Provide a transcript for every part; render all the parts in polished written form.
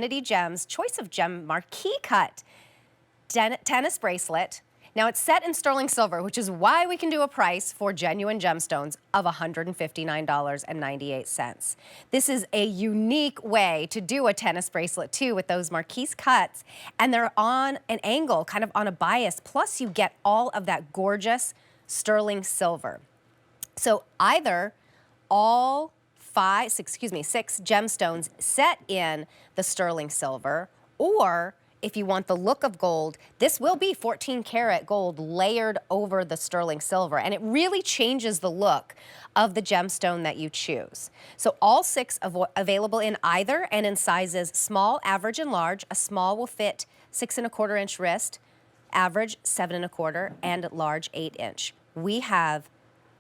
Affinity Gems Choice of Gem Marquise Cut tennis bracelet. Now it's set in sterling silver, which is why we can do a price for genuine gemstones of $159.98. This is a unique way to do a tennis bracelet too, with those Marquise cuts, and they're on an angle, kind of on a bias, plus you get all of that gorgeous sterling silver. So either all six gemstones set in the sterling silver, or if you want the look of gold, this will be 14 karat gold layered over the sterling silver, and it really changes the look of the gemstone that you choose. So all six available in either and in sizes small, average, and large. A small will fit 6 1/4 inch wrist, average 7 1/4, and large 8 inch. We have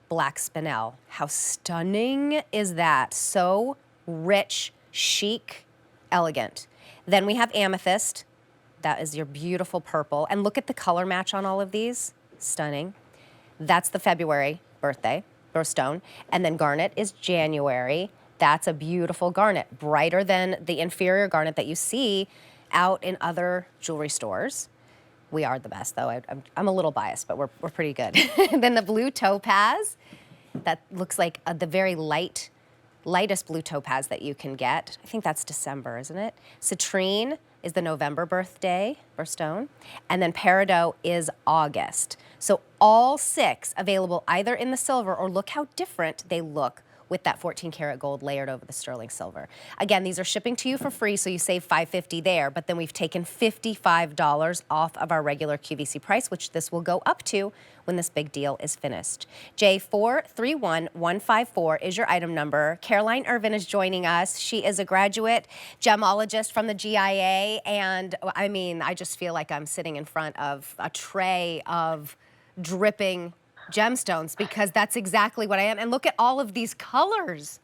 black spinel. How stunning is that? So rich, chic, elegant. Then we have amethyst. That is your beautiful purple. And look at the color match on all of these. Stunning. That's the February birthstone. And then garnet is January. That's a beautiful garnet, brighter than the inferior garnet that you see out in other jewelry stores. We are the best, though. I'm a little biased, but we're pretty good. Then the blue topaz, that looks like the very lightest blue topaz that you can get. I think that's December, isn't it? Citrine is the November birthstone. And then peridot is August. So all six available either in the silver, or look how different they look with that 14 karat gold layered over the sterling silver. Again, these are shipping to you for free, so you save $5.50 there, but then we've taken $55 off of our regular QVC price, which this will go up to when this big deal is finished. J431154 is your item number. Caroline Irvin is joining us. She is a graduate gemologist from the GIA, and I mean, I just feel like I'm sitting in front of a tray of dripping gemstones, because that's exactly what I am. And look at all of these colors.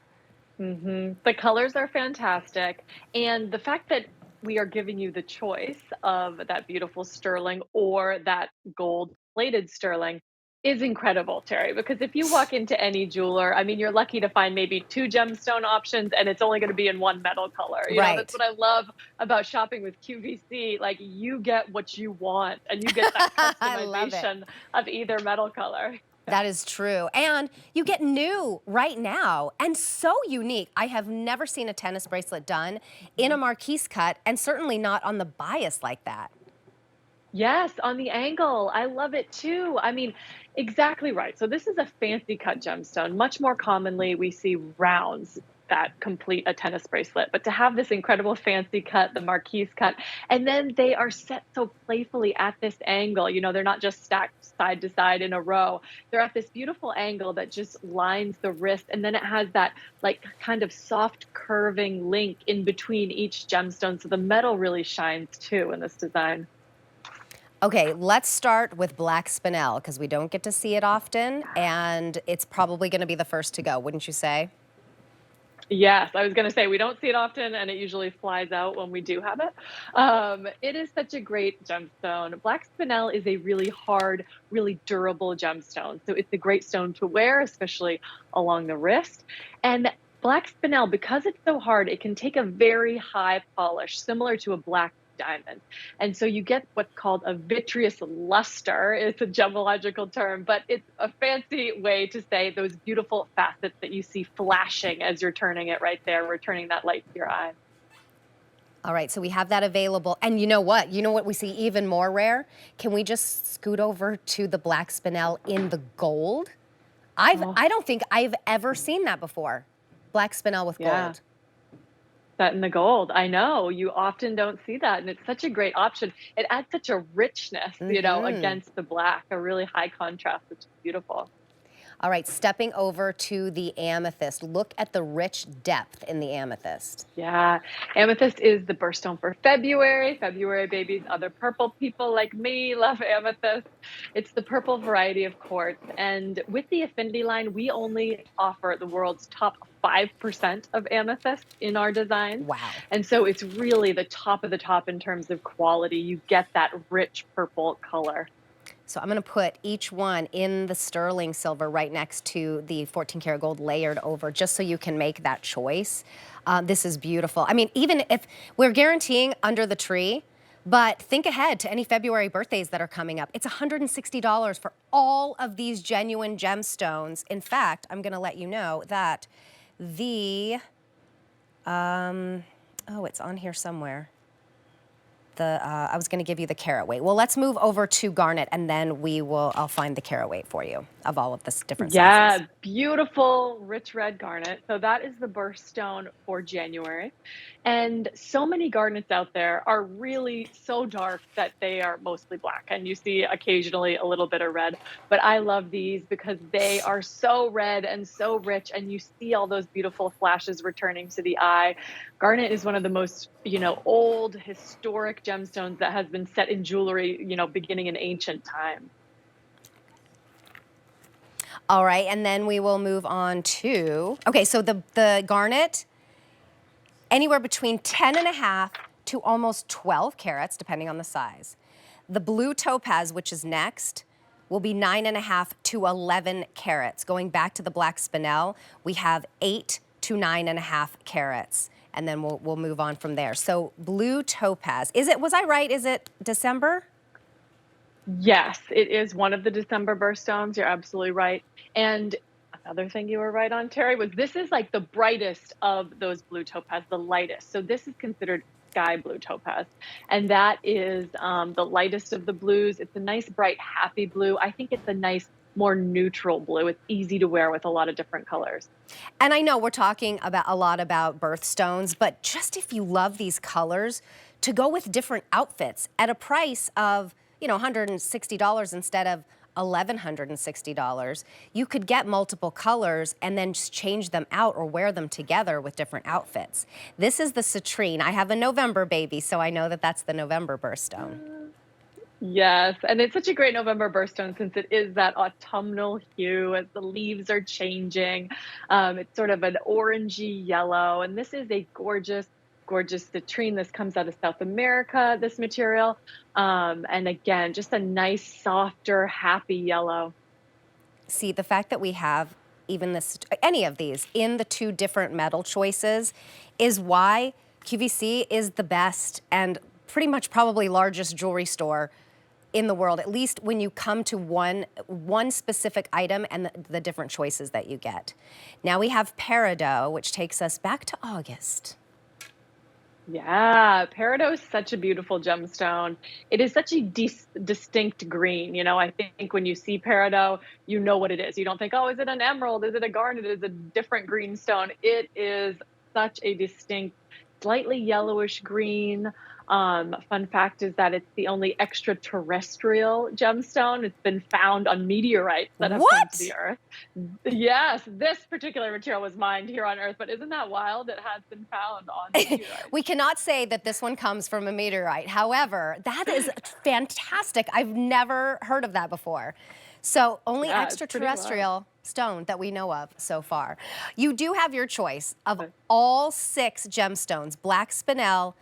The colors are fantastic. And the fact that we are giving you the choice of that beautiful sterling or that gold plated sterling is incredible, Terry, because if you walk into any jeweler, I mean, you're lucky to find maybe 2 gemstone options, and it's only going to be in one metal color. You know, that's Right. what I love about shopping with QVC. Like, you get what you want, and you get that I love it. customization of either metal color. That is true. And you get new right now, and so unique. I have never seen a tennis bracelet done in a Marquise cut, and certainly not on the bias like that. Yes, on the angle. I love it too. I mean, exactly right. So this is a fancy cut gemstone. Much more commonly, we see rounds that complete a tennis bracelet. But to have this incredible fancy cut, the Marquise cut, and then they are set so playfully at this angle. You know, they're not just stacked side to side in a row. They're at this beautiful angle that just lines the wrist. And then it has that like kind of soft curving link in between each gemstone. So the metal really shines too in this design. Okay, let's start with black spinel, because we don't get to see it often, and it's probably going to be the first to go, wouldn't you say? Yes, I was going to say we don't see it often, and it usually flies out when we do have it. It is such a great gemstone. Black spinel is a really hard, really durable gemstone. So it's a great stone to wear, especially along the wrist. And black spinel, because it's so hard, it can take a very high polish, similar to a black diamond. And so you get what's called a vitreous luster. It's a gemological term, but it's a fancy way to say those beautiful facets that you see flashing as you're turning it right there, returning that light to your eye. All right, so we have that available. And you know what? You know what we see even more rare? Can we just scoot over to the black spinel in the gold? I don't think I've ever seen that before. Black spinel with Yeah. gold. That in the gold. I know you often don't see that. And it's such a great option. It adds such a richness, you know, against the black, a really high contrast, which is beautiful. All right, stepping over to the amethyst. Look at the rich depth in the amethyst. Yeah, amethyst is the birthstone for February. February babies, other purple people like me love amethyst. It's the purple variety of quartz. And with the Affinity line, we only offer the world's top 5% of amethyst in our design. Wow. And so it's really the top of the top in terms of quality. You get that rich purple color. So I'm gonna put each one in the sterling silver right next to the 14 karat gold layered over, just so you can make that choice. This is beautiful. I mean, even if we're guaranteeing under the tree, but think ahead to any February birthdays that are coming up. It's $160 for all of these genuine gemstones. In fact, I'm gonna let you know that the, oh, it's on here somewhere. I was going to give you the carat weight. Well, let's move over to garnet, and then I'll find the carat weight for you of all of the different sizes. Yeah, beautiful, rich red garnet. So that is the birthstone for January. And so many garnets out there are really so dark that they are mostly black. And you see occasionally a little bit of red. But I love these because they are so red and so rich. And you see all those beautiful flashes returning to the eye. Garnet is one of the most, old historic gemstones that has been set in jewelry, beginning in ancient time. All right, and then we will move on to, okay, so the garnet, anywhere between 10 and a half to almost 12 carats, depending on the size. The blue topaz, which is next, will be 9.5 to 11 carats. Going back to the black spinel, we have 8 to 9.5 carats. And then we'll move on from there. So blue topaz, was I right? Is it December? Yes, it is one of the December birthstones. You're absolutely right. And another thing you were right on, Terry, was this is like the brightest of those blue topaz, the lightest. So this is considered sky blue topaz. And that is the lightest of the blues. It's a nice, bright, happy blue. I think it's a nice, more neutral blue. It's easy to wear with a lot of different colors. And I know we're talking a lot about birthstones, but just if you love these colors, to go with different outfits at a price of $160 instead of $1,160, you could get multiple colors and then just change them out or wear them together with different outfits. This is the citrine. I have a November baby, so I know that that's the November birthstone. Yes, and it's such a great November birthstone since it is that autumnal hue as the leaves are changing. It's sort of an orangey yellow, and this is a gorgeous, gorgeous citrine. This comes out of South America, this material. And again, just a nice, softer, happy yellow. See, the fact that we have any of these in the two different metal choices is why QVC is the best and pretty much probably largest jewelry store in the world, at least when you come to one specific item and the different choices that you get. Now we have peridot, which takes us back to August. Yeah, peridot is such a beautiful gemstone. It is such a distinct green. I think when you see peridot, you know what it is. You don't think, oh, is it an emerald? Is it a garnet? Is it a different green stone? It is such a distinct, slightly yellowish green. Fun fact is that it's the only extraterrestrial gemstone. It's been found on meteorites that have come to the Earth. Yes, this particular material was mined here on Earth, but isn't that wild? It has been found on meteorites. We cannot say that this one comes from a meteorite. However, that is fantastic. I've never heard of that before. So only extraterrestrial stone that we know of so far. You do have your choice of all 6 gemstones: black spinel,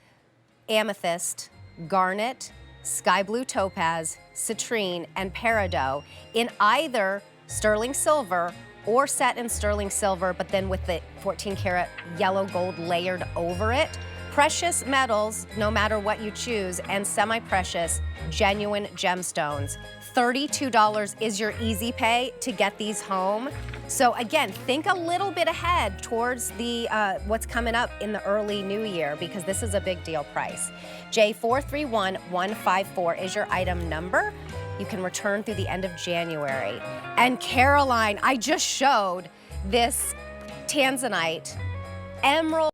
amethyst, garnet, sky blue topaz, citrine, and peridot in either sterling silver or set in sterling silver, but then with the 14 karat yellow gold layered over it. Precious metals, no matter what you choose, and semi-precious, genuine gemstones. $32 is your easy pay to get these home. So again, think a little bit ahead towards the what's coming up in the early new year, because this is a big deal price. J431154 is your item number. You can return through the end of January. And Caroline, I just showed this tanzanite emerald